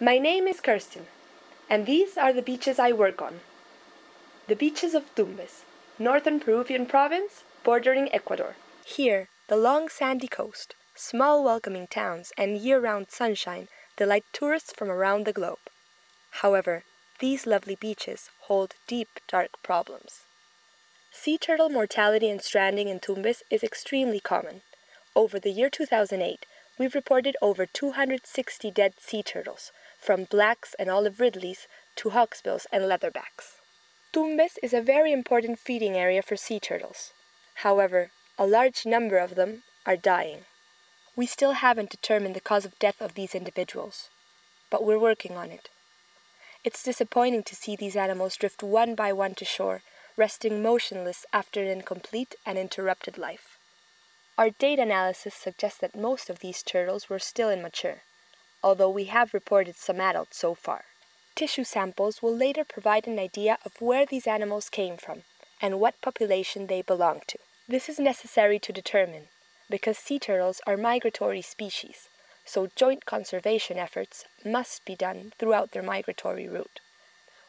My name is Kerstin, and these are the beaches I work on. The beaches of Tumbes, northern Peruvian province, bordering Ecuador. Here, the long sandy coast, small welcoming towns, and year-round sunshine delight tourists from around the globe. However, these lovely beaches hold deep, dark problems. Sea turtle mortality and stranding in Tumbes is extremely common. Over the year 2008, we've reported over 260 dead sea turtles, from blacks and olive ridleys to hawksbills and leatherbacks. Tumbes is a very important feeding area for sea turtles. However, a large number of them are dying. We still haven't determined the cause of death of these individuals, but we're working on it. It's disappointing to see these animals drift one by one to shore, resting motionless after an incomplete and interrupted life. Our data analysis suggests that most of these turtles were still immature, although we have reported some adults so far. Tissue samples will later provide an idea of where these animals came from and what population they belong to. This is necessary to determine, because sea turtles are migratory species, so joint conservation efforts must be done throughout their migratory route.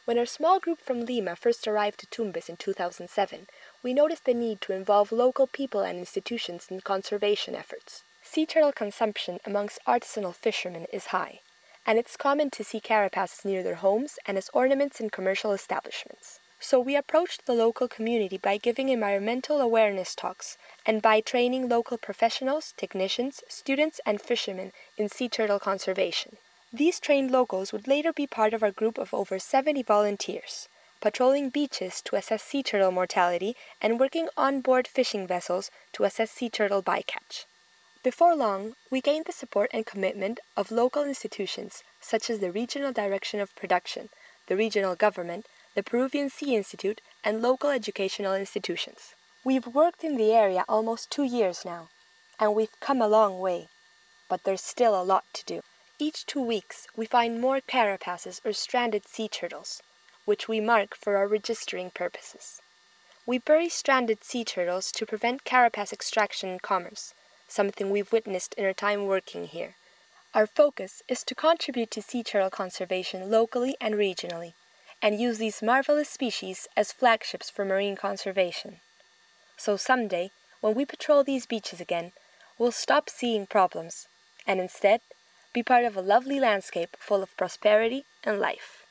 When our small group from Lima first arrived to Tumbes in 2007, we noticed the need to involve local people and institutions in conservation efforts. Sea turtle consumption amongst artisanal fishermen is high, and it's common to see carapaces near their homes and as ornaments in commercial establishments. So we approached the local community by giving environmental awareness talks and by training local professionals, technicians, students, and fishermen in sea turtle conservation. These trained locals would later be part of our group of over 70 volunteers, patrolling beaches to assess sea turtle mortality and working on board fishing vessels to assess sea turtle bycatch. Before long, we gained the support and commitment of local institutions such as the Regional Direction of Production, the regional government, the Peruvian Sea Institute, and local educational institutions. We've worked in the area almost 2 years now, and we've come a long way, but there's still a lot to do. Each 2 weeks, we find more carapaces or stranded sea turtles, which we mark for our registering purposes. We bury stranded sea turtles to prevent carapace extraction and commerce, something we've witnessed in our time working here. Our focus is to contribute to sea turtle conservation locally and regionally, and use these marvelous species as flagships for marine conservation. So someday, when we patrol these beaches again, we'll stop seeing problems, and instead, be part of a lovely landscape full of prosperity and life.